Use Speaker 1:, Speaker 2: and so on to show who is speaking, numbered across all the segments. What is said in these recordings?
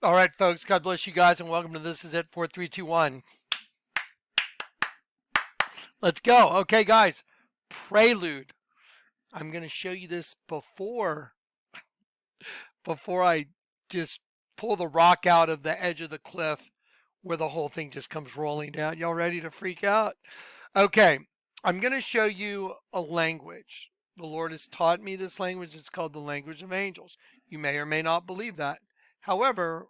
Speaker 1: All right, folks, God bless you guys, and welcome to This Is It 4321. Let's go. Okay, guys, prelude. I'm going to show you this before I just pull the rock out of the edge of the cliff where the whole thing just comes rolling down. Y'all ready to freak out? Okay, I'm going to show you a language. The Lord has taught me this language. It's called the language of angels. You may or may not believe that. However,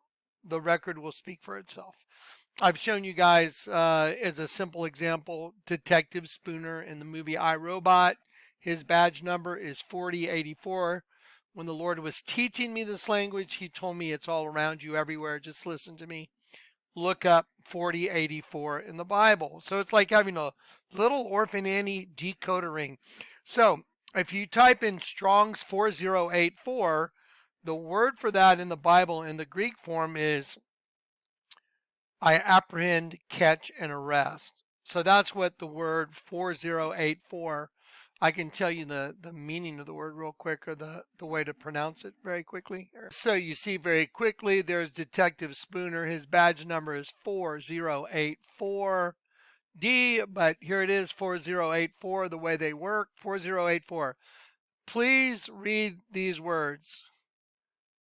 Speaker 1: the record will speak for itself. I've shown you guys, as a simple example, Detective Spooner in the movie I, Robot. His badge number is 4084. When the Lord was teaching me this language, he told me it's all around you everywhere. Just listen to me. Look up 4084 in the Bible. So it's like having a little Orphan Annie decoder ring. So if you type in Strong's 4084, the word for that in the Bible in the Greek form is I apprehend, catch, and arrest. So that's what the word 4084, I can tell you the meaning of the word real quick, or the way to pronounce it very quickly. So you see very quickly, there's Detective Spooner. His badge number is 4084D, but here it is, 4084, the way they work, 4084. Please read these words: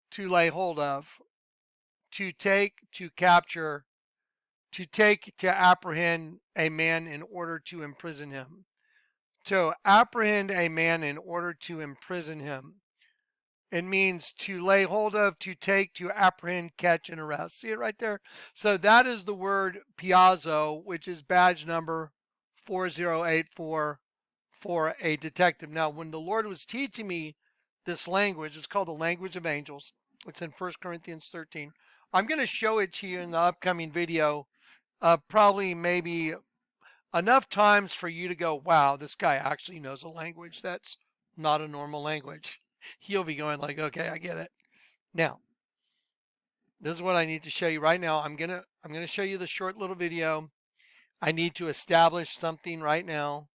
Speaker 1: to lay hold of, to take, to capture, to take, to apprehend a man in order to imprison him. To apprehend a man in order to imprison him. It means to lay hold of, to take, to apprehend, catch, and arrest. See it right there? So that is the word piazzo, which is badge number 4084 for a detective. Now, when the Lord was teaching me this language, it's called the language of angels. It's in 1 Corinthians 13. I'm going to show it to you in the upcoming video, probably maybe enough times for you to go, wow, this guy actually knows a language that's not a normal language. You'll be going like, okay, I get it. Now, this is what I need to show you right now. I'm gonna show you the short little video. I need to establish something right now,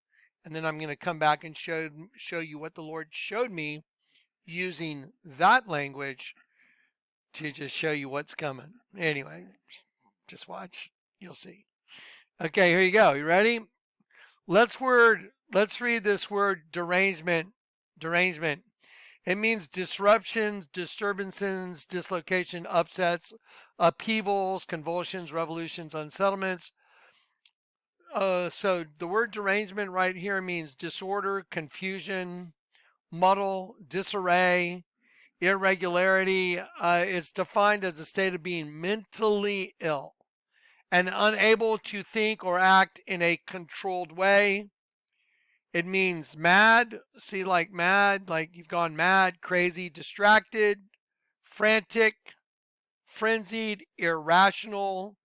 Speaker 1: and then I'm gonna come back and show you what the Lord showed me using that language to just show you what's coming. Anyway, just watch. You'll see. Okay, here you go. You ready? Let's read this word derangement. Derangement. It means disruptions, disturbances, dislocation, upsets, upheavals, convulsions, revolutions, unsettlements. So the word derangement right here means disorder, confusion, muddle, disarray, irregularity. It's defined as a state of being mentally ill and unable to think or act in a controlled way. It means mad. See, like mad, like you've gone mad, crazy, distracted, frantic, frenzied, irrational.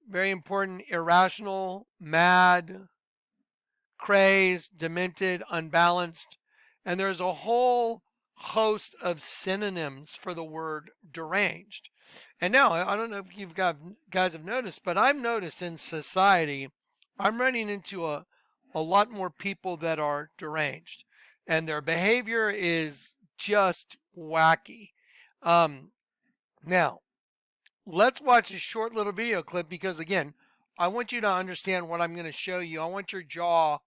Speaker 1: Very important: irrational, mad, crazed, demented, unbalanced. And there's a whole host of synonyms for the word deranged. And now, I don't know if you guys have noticed, but I've noticed in society, I'm running into a lot more people that are deranged, and their behavior is just wacky. Now, let's watch a short little video clip, because again, I want you to understand what I'm going to show you. I want your jaw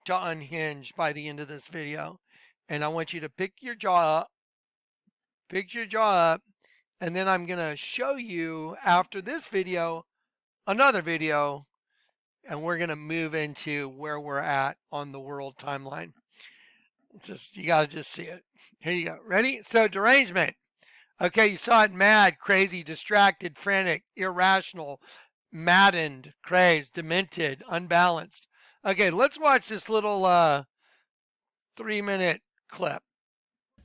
Speaker 1: to unhinge by the end of this video, and I want you to pick your jaw up, and then I'm going to show you after this video another video, and we're going to move into where we're at on the world timeline. You got to just see it. Here you go. Ready? So derangement. Okay, you saw it: mad, crazy, distracted, frantic, irrational, maddened, crazed, demented, unbalanced. Okay, let's watch this little 3-minute clip.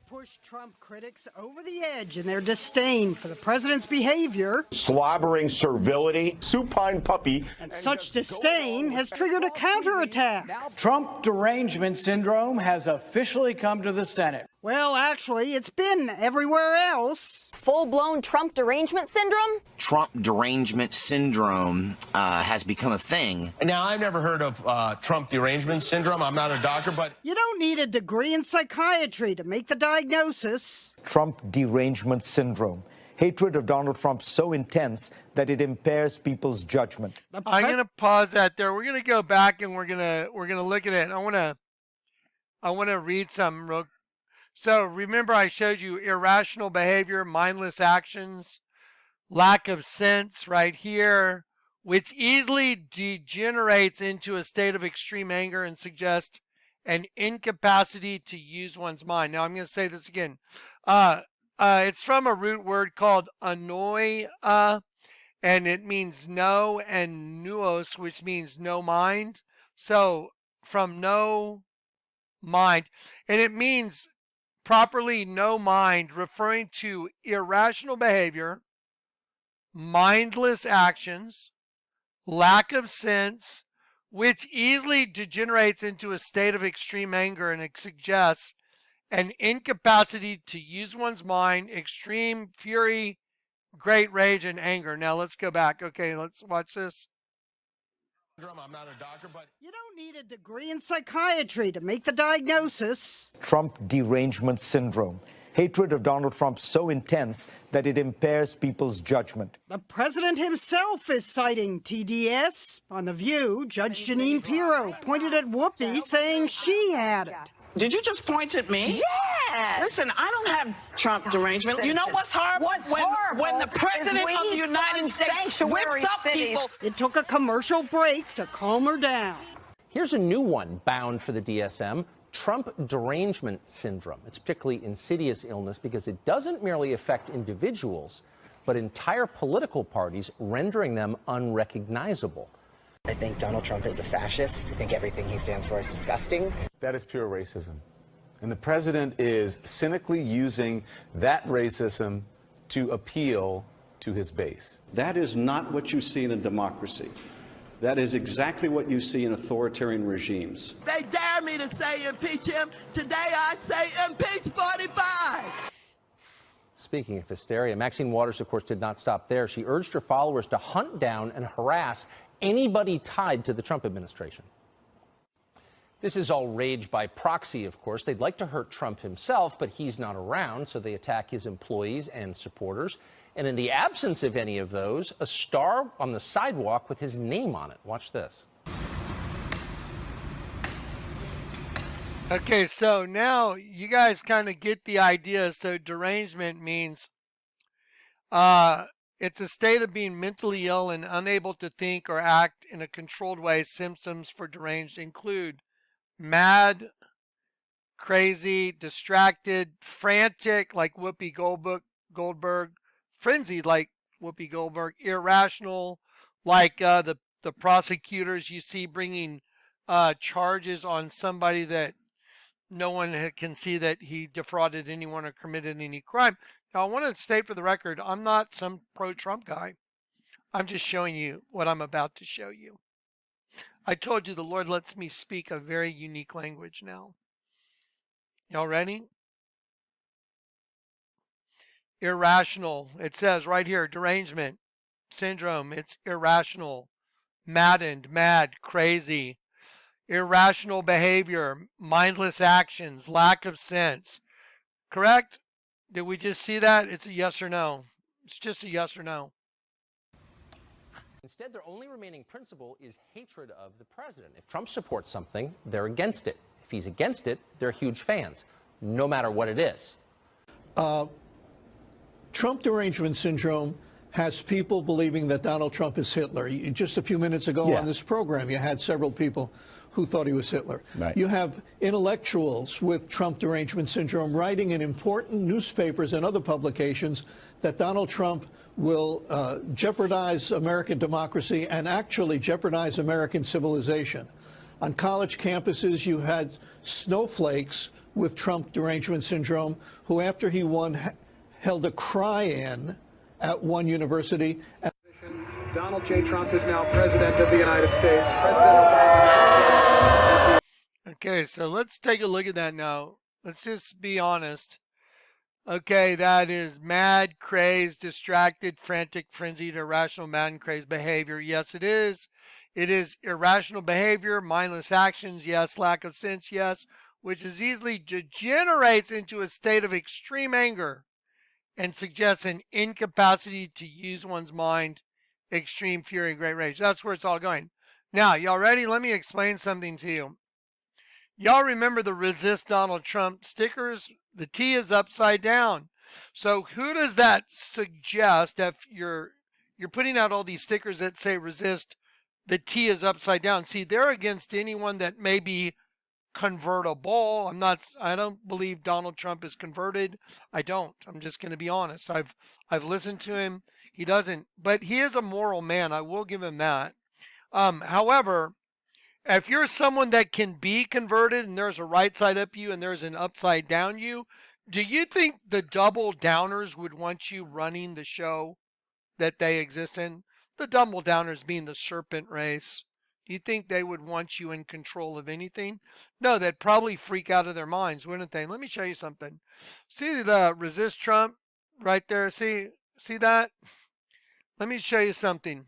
Speaker 2: Push Trump critics over the edge in their disdain for the president's behavior.
Speaker 3: Slobbering servility, supine puppy.
Speaker 2: And such disdain has triggered a counterattack.
Speaker 4: Trump derangement syndrome has officially come to the Senate.
Speaker 2: Well, actually, it's been everywhere else.
Speaker 5: Full-blown Trump derangement syndrome?
Speaker 6: Trump derangement syndrome has become a thing.
Speaker 7: Now, I've never heard of Trump derangement syndrome. I'm not a doctor, but...
Speaker 2: You don't need a degree in psychiatry to make the diagnosis.
Speaker 8: Trump derangement syndrome. hatred of Donald Trump so intense that it impairs people's judgment.
Speaker 1: I'm going to pause that there. We're going to go back and we're going to look at it. I want to read something real. So remember I showed you irrational behavior, mindless actions, lack of sense right here, which easily degenerates into a state of extreme anger and suggests an incapacity to use one's mind. Now I'm going to say this again. It's from a root word called annoy, and it means no, and nuos, which means no mind. So from no mind, and it means properly no mind, referring to irrational behavior, mindless actions, lack of sense, which easily degenerates into a state of extreme anger, and it suggests an incapacity to use one's mind, extreme fury, great rage, and anger. Now let's go back. Okay, let's watch this.
Speaker 7: I'm not a doctor, but
Speaker 2: You don't need a degree in psychiatry to make the diagnosis.
Speaker 8: Trump derangement syndrome. Hatred of Donald Trump so intense that it impairs people's judgment.
Speaker 2: The president himself is citing TDS. On The View, Judge Jeanine Pirro pointed at Whoopi, saying she had it.
Speaker 9: Did you just point at me?
Speaker 10: Yes.
Speaker 9: Listen, I don't have Trump derangement. You know what's horrible? When the president of the United States whips up people.
Speaker 2: It took a commercial break to calm her down.
Speaker 11: Here's a new one bound for the DSM, Trump derangement syndrome. It's a particularly insidious illness because it doesn't merely affect individuals, but entire political parties, rendering them unrecognizable.
Speaker 12: I think Donald Trump is a fascist. I think everything he stands for is disgusting.
Speaker 13: That is pure racism. And the president is cynically using that racism to appeal to his base.
Speaker 14: That is not what you see in a democracy. That is exactly what you see in authoritarian regimes.
Speaker 10: They dare me to say impeach him. Today I say impeach 45.
Speaker 11: Speaking of hysteria, Maxine Waters, of course, did not stop there. She urged her followers to hunt down and harass anybody tied to the Trump administration. This is all rage by proxy, of course. They'd like to hurt Trump himself, but he's not around, so they attack his employees and supporters. And in the absence of any of those, a star on the sidewalk with his name on it. Watch this.
Speaker 1: Okay, so now you guys kind of get the idea. So derangement means it's a state of being mentally ill and unable to think or act in a controlled way. Symptoms for deranged include mad, crazy, distracted, frantic, like Whoopi Goldberg, frenzied, like Whoopi Goldberg, irrational, like the prosecutors you see bringing charges on somebody that no one can see that he defrauded anyone or committed any crime. Now, I want to state for the record, I'm not some pro-Trump guy. I'm just showing you what I'm about to show you. I told you the Lord lets me speak a very unique language now. Y'all ready? Irrational. It says right here, derangement syndrome. It's irrational, maddened, mad, crazy. Irrational behavior, mindless actions, lack of sense. Correct? Did we just see that? It's a yes or no. It's just a yes or no.
Speaker 11: Instead, their only remaining principle is hatred of the president. If Trump supports something, they're against it. If he's against it, they're huge fans, no matter what it is.
Speaker 15: Trump derangement syndrome has people believing that Donald Trump is Hitler. Just a few minutes ago on this program, you had several people who thought he was Hitler. Right. You have intellectuals with Trump derangement syndrome writing in important newspapers and other publications that Donald Trump will jeopardize American democracy and actually jeopardize American civilization. On college campuses, you had snowflakes with Trump derangement syndrome who, after he won, held a cry-in at one university.
Speaker 16: Donald J. Trump is now President of the United States. President Obama.
Speaker 1: Okay, so let's take a look at that now. Let's just be honest. Okay, that is mad, crazed, distracted, frantic, frenzied, irrational, mad, and crazed behavior. Yes, it is. It is irrational behavior, mindless actions, yes, lack of sense, yes, which is easily degenerates into a state of extreme anger and suggests an incapacity to use one's mind, extreme fury, great rage. That's where it's all going. Now, y'all ready? Let me explain something to you. Y'all remember the resist Donald Trump stickers? The T is upside down. So who does that suggest if you're putting out all these stickers that say resist, the T is upside down? See, they're against anyone that may be convertible. I don't believe Donald Trump is converted. I don't. I'm just going to be honest. I've listened to him. He doesn't, but he is a moral man. I will give him that. However, if you're someone that can be converted and there's a right side up you and there's an upside down you, do you think the double downers would want you running the show that they exist in? The double downers being the serpent race. Do you think they would want you in control of anything? No, they'd probably freak out of their minds, wouldn't they? Let me show you something. See the resist Trump right there? See that? Let me show you something.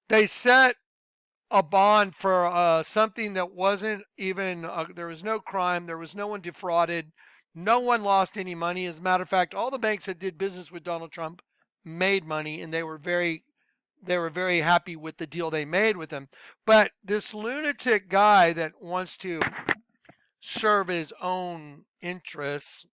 Speaker 1: They set a bond for something that wasn't even, there was no crime, there was no one defrauded, no one lost any money. As a matter of fact, all the banks that did business with Donald Trump made money, and they were very happy with the deal they made with him. But this lunatic guy that wants to serve his own interests,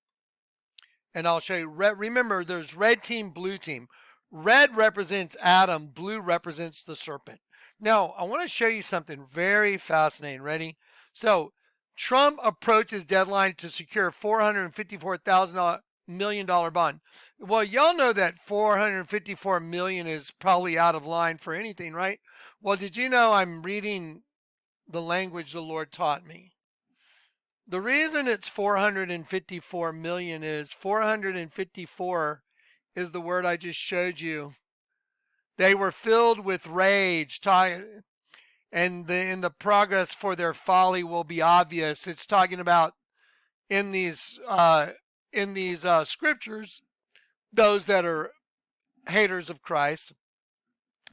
Speaker 1: and I'll show you, remember there's red team, blue team. Red represents Adam, blue represents the serpent. Now, I want to show you something very fascinating. Ready? So, Trump approaches deadline to secure $454 million bond. Well, y'all know that $454 million is probably out of line for anything, right? Well, did you know I'm reading the language the Lord taught me? The reason it's 454 million is 454 is the word I just showed you. They were filled with rage, and in the progress for their folly will be obvious. It's talking about in these scriptures, those that are haters of Christ,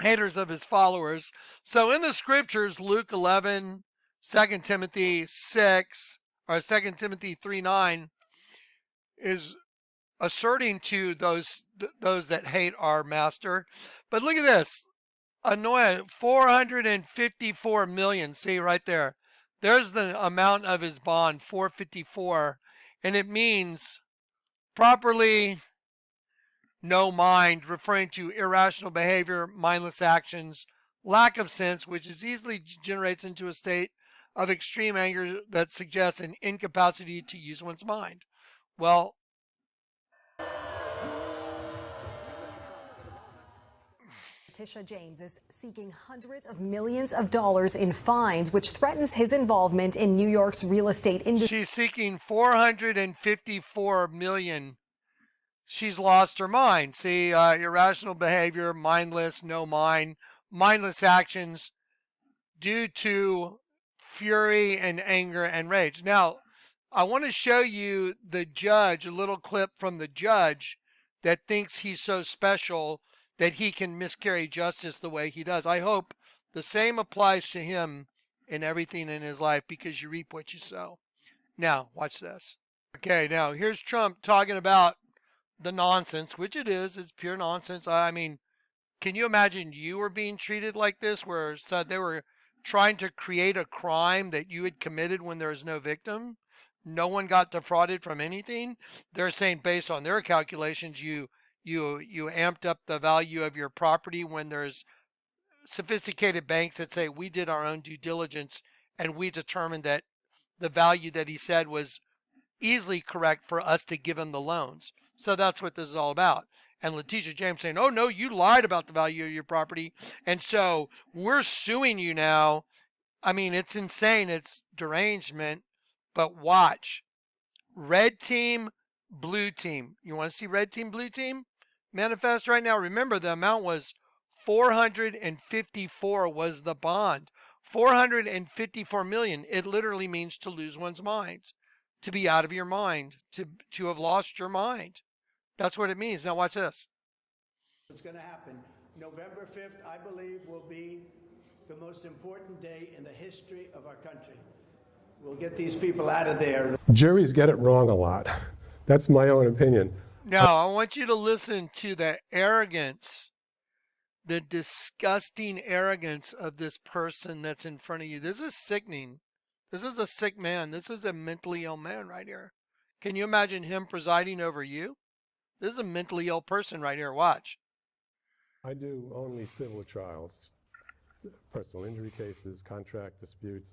Speaker 1: haters of his followers. So in the scriptures, Luke 11, 2 Timothy 6, or 2 Timothy 3:9 is asserting to those that hate our master. But look at this. Annoying, 454 million. See right there. There's the amount of his bond, 454. And it means properly no mind, referring to irrational behavior, mindless actions, lack of sense, which is easily generates into a state of extreme anger that suggests an incapacity to use one's mind. Well,
Speaker 17: Tisha James is seeking hundreds of millions of dollars in fines, which threatens his involvement in New York's real estate industry.
Speaker 1: She's seeking 454 million. She's lost her mind. See, irrational behavior, mindless, no mind, mindless actions due to fury and anger and rage. Now, I want to show you the judge, a little clip from the judge that thinks he's so special that he can miscarry justice the way he does. I hope the same applies to him in everything in his life, because you reap what you sow. Now, watch this. Okay, now here's Trump talking about the nonsense, which it is. It's pure nonsense. I mean, can you imagine you were being treated like this, where said they were trying to create a crime that you had committed when there was no victim? No one got defrauded from anything. They're saying based on their calculations, you amped up the value of your property, when there's sophisticated banks that say we did our own due diligence and we determined that the value that he said was easily correct for us to give him the loans. So that's what this is all about. And Letitia James saying, oh no, you lied about the value of your property, and so we're suing you now. I mean, it's insane. It's derangement. But watch. Red team, blue team. You want to see red team, blue team manifest right now? Remember, the amount was 454 was the bond. 454 million. It literally means to lose one's mind, to be out of your mind, to have lost your mind. That's what it means. Now watch this.
Speaker 18: What's going to happen? November 5th, I believe, will be the most important day in the history of our country. We'll get these people out of there.
Speaker 19: Juries get it wrong a lot. That's my own opinion.
Speaker 1: Now, I want you to listen to the arrogance, the disgusting arrogance of this person that's in front of you. This is sickening. This is a sick man. This is a mentally ill man right here. Can you imagine him presiding over you? This is a mentally ill person right here. Watch.
Speaker 19: I do only civil trials, personal injury cases, contract disputes.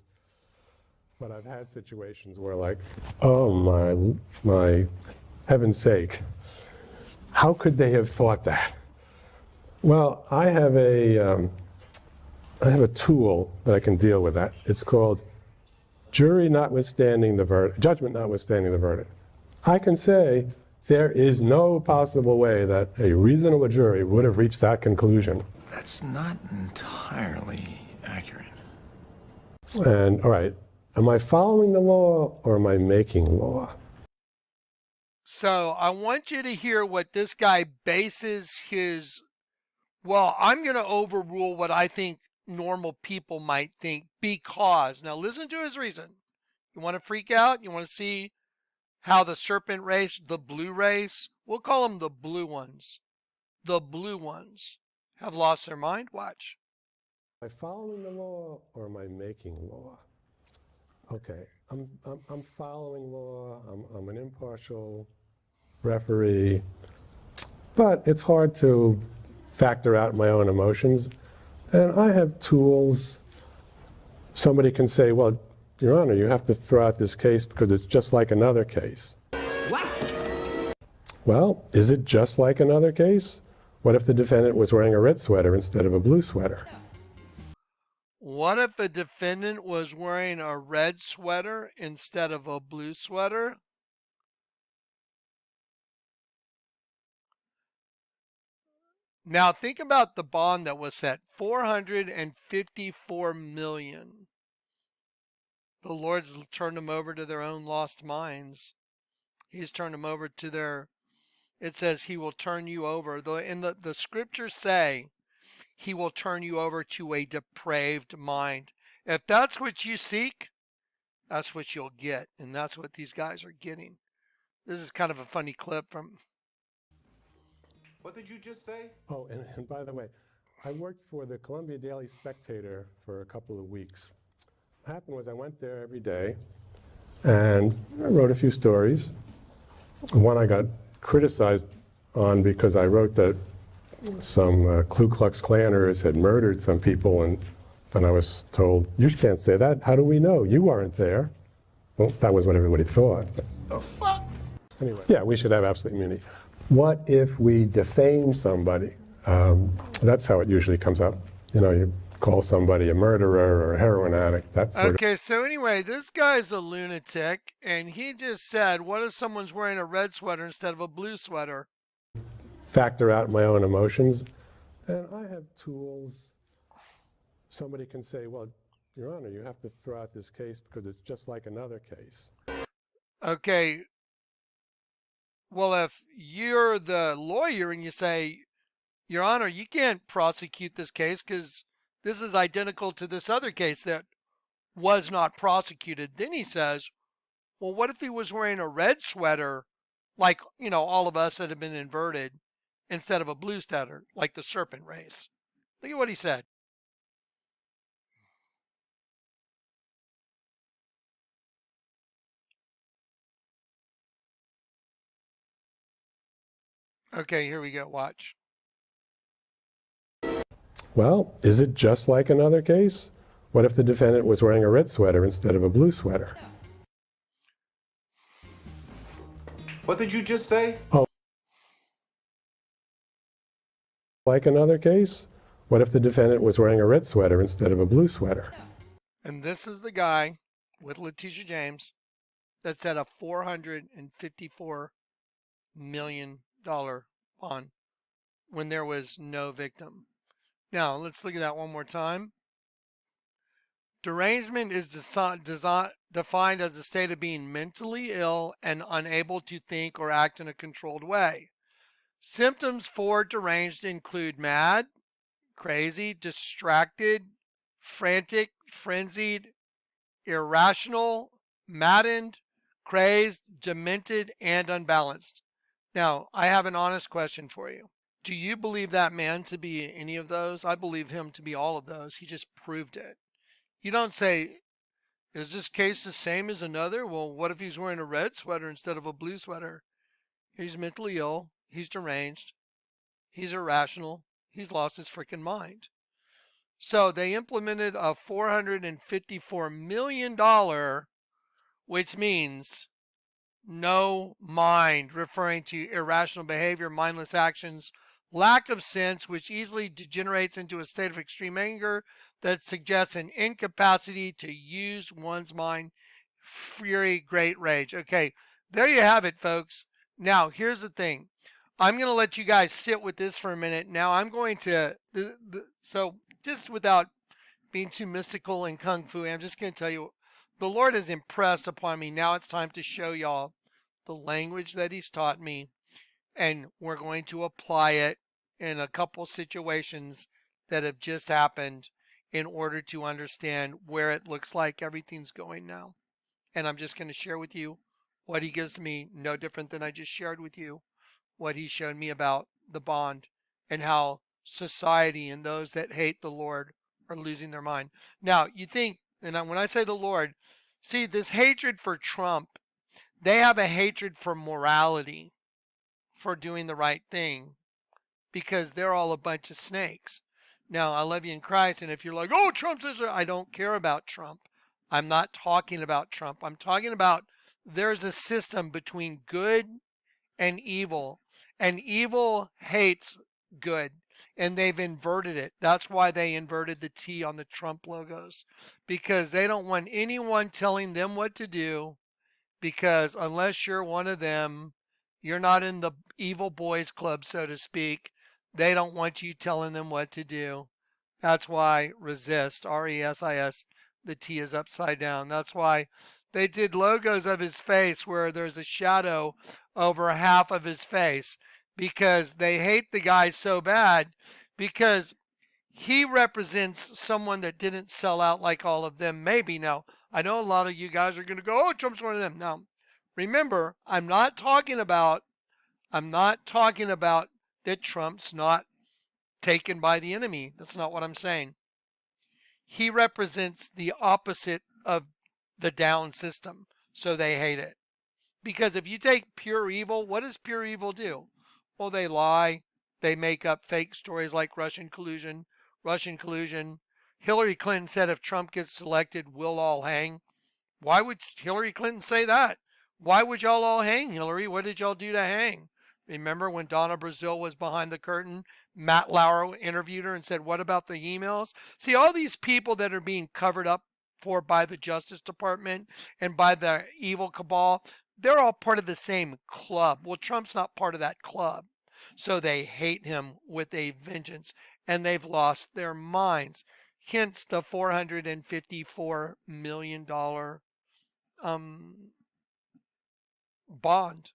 Speaker 19: But I've had situations where, like, oh my heaven's sake, how could they have thought that? Well, I have a tool that I can deal with that. It's called jury notwithstanding the verdict, judgment notwithstanding the verdict. I can say there is no possible way that a reasonable jury would have reached that conclusion.
Speaker 20: That's not entirely accurate.
Speaker 19: And all right, am I following the law or am I making law?
Speaker 1: So I want you to hear what this guy bases his, well, I'm going to overrule what I think normal people might think because, now listen to his reason. You want to freak out? You want to see how the serpent race, the blue race, we'll call them the blue ones. The blue ones have lost their mind. Watch.
Speaker 19: Am I following the law or am I making law? Okay, I'm following law. I'm an impartial referee, but it's hard to factor out my own emotions. And I have tools. Somebody can say, well, Your Honor, you have to throw out this case because it's just like another case.
Speaker 10: What?
Speaker 19: Well, is it just like another case? What if the defendant was wearing a red sweater instead of a blue sweater?
Speaker 1: What if the defendant was wearing a red sweater instead of a blue sweater? Now think about the bond that was set, $454 million. The Lord's turned them over to their own lost minds. He's turned them over to their, it says he will turn you over. In the scriptures say, he will turn you over to a depraved mind. If that's what you seek, that's what you'll get. And that's what these guys are getting. This is kind of a funny clip from.
Speaker 19: What did you just say? Oh, and by the way, I worked for the Columbia Daily Spectator for a couple of weeks. What happened was I went there every day and I wrote a few stories. One I got criticized on because I wrote that some Ku Klux Klanners had murdered some people, and I was told, you can't say that. How do we know? You weren't there. Well, that was what everybody thought.
Speaker 20: The fuck?
Speaker 19: Anyway, yeah, we should have absolute immunity. What if we defame somebody? That's how it usually comes up. You know, you call somebody a murderer or a heroin addict. That's
Speaker 1: Okay, so anyway, this guy's a lunatic, and he just said, what if someone's wearing a red sweater instead of a blue sweater?
Speaker 19: Factor out my own emotions. And I have tools. Somebody can say, well, Your Honor, you have to throw out this case because it's just like another case.
Speaker 1: Okay. Well, if you're the lawyer and you say, Your Honor, you can't prosecute this case because this is identical to this other case that was not prosecuted. Then he says, well, what if he was wearing a red sweater, like, you know, all of us that have been inverted, instead of a blue sweater, like the serpent race? Look at what he said. Okay, here we go. Watch.
Speaker 19: Well, is it just like another case? What if the defendant was wearing a red sweater instead of a blue sweater?
Speaker 13: What did you just say?
Speaker 19: Oh. Like another case? What if the defendant was wearing a red sweater instead of a blue sweater?
Speaker 1: And this is the guy with Letitia James that said a $454 million bond when there was no victim. Now, let's look at that one more time. Derangement is defined as a state of being mentally ill and unable to think or act in a controlled way. Symptoms for deranged include mad, crazy, distracted, frantic, frenzied, irrational, maddened, crazed, demented, and unbalanced. Now, I have an honest question for you. Do you believe that man to be any of those? I believe him to be all of those. He just proved it. You don't say, is this case the same as another? Well, what if he's wearing a red sweater instead of a blue sweater? He's mentally ill. He's deranged. He's irrational. He's lost his freaking mind. So they implemented a $454 million, which means no mind, referring to irrational behavior, mindless actions, lack of sense, which easily degenerates into a state of extreme anger that suggests an incapacity to use one's mind, fury, great rage. Okay, there you have it, folks. Now, here's the thing. I'm going to let you guys sit with this for a minute. Now, I'm going to, so just without being too mystical and kung fu, I'm just going to tell you, the Lord has impressed upon me. Now it's time to show y'all the language that he's taught me, and we're going to apply it in a couple situations that have just happened in order to understand where it looks like everything's going now. And I'm just going to share with you what he gives to me, no different than I just shared with you what he showed me about the bond and how society and those that hate the Lord are losing their mind. Now, you think, and when I say the Lord, see, this hatred for Trump, they have a hatred for morality, for doing the right thing, because they're all a bunch of snakes. Now, I love you in Christ, and if you're like, oh, Trump's this, I don't care about Trump. I'm not talking about Trump. I'm talking about there's a system between good and evil hates good, and they've inverted it. That's why they inverted the T on the Trump logos, because they don't want anyone telling them what to do, because unless you're one of them, you're not in the evil boys club, so to speak. They don't want you telling them what to do. That's why resist, R-E-S-I-S, the T is upside down. That's why they did logos of his face where there's a shadow over half of his face, because they hate the guy so bad, because he represents someone that didn't sell out like all of them. Maybe. Now, I know a lot of you guys are going to go, oh, Trump's one of them. Now, remember, I'm not talking about that Trump's not taken by the enemy. That's not what I'm saying. He represents the opposite of the down system, so they hate it. Because if you take pure evil, what does pure evil do? Well, they lie. They make up fake stories like Russian collusion. Hillary Clinton said if Trump gets elected, we'll all hang. Why would Hillary Clinton say that? Why would y'all all hang, Hillary? What did y'all do to hang? Remember when Donna Brazile was behind the curtain? Matt Lauer interviewed her and said, what about the emails? See, all these people that are being covered up for by the Justice Department and by the evil cabal, they're all part of the same club. Well, Trump's not part of that club. So they hate him with a vengeance, and they've lost their minds. Hence the $454 million bond.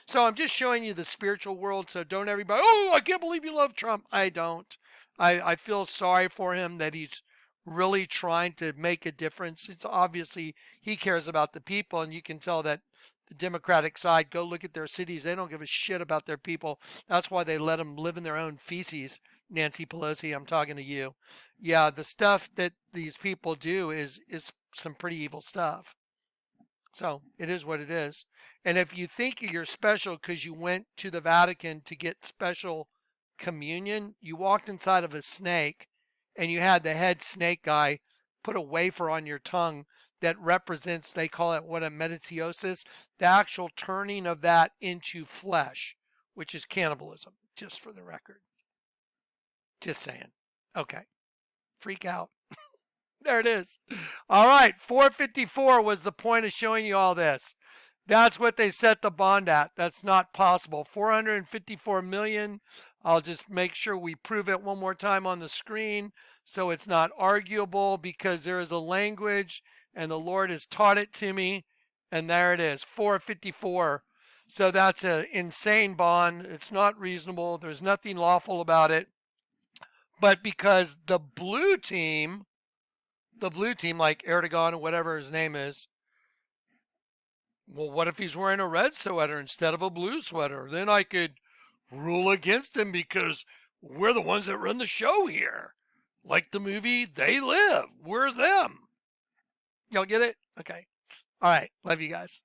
Speaker 1: So I'm just showing you the spiritual world. So don't everybody, oh, I can't believe you love Trump. I don't. I feel sorry for him that he's really trying to make a difference. It's obviously he cares about the people, and you can tell that the Democratic side, go look at their cities. They don't give a shit about their people. That's why they let them live in their own feces. Nancy Pelosi, I'm talking to you. Yeah, the stuff that these people do is some pretty evil stuff. So it is what it is. And if you think you're special because you went to the Vatican to get special communion, you walked inside of a snake and you had the head snake guy put a wafer on your tongue that represents, they call it what, a metatheosis, the actual turning of that into flesh, which is cannibalism, just for the record. Just saying. Okay. Freak out. There it is. All right. 454 was the point of showing you all this. That's what they set the bond at. That's not possible. 454 million. I'll just make sure we prove it one more time on the screen so it's not arguable, because there is a language and the Lord has taught it to me. And there it is, 454. So that's an insane bond. It's not reasonable. There's nothing lawful about it. But because the blue team like Erdogan or whatever his name is, Well, what if he's wearing a red sweater instead of a blue sweater? Then I could rule against him because we're the ones that run the show here. Like the movie They Live. We're them. Y'all get it? Okay. All right. Love you guys.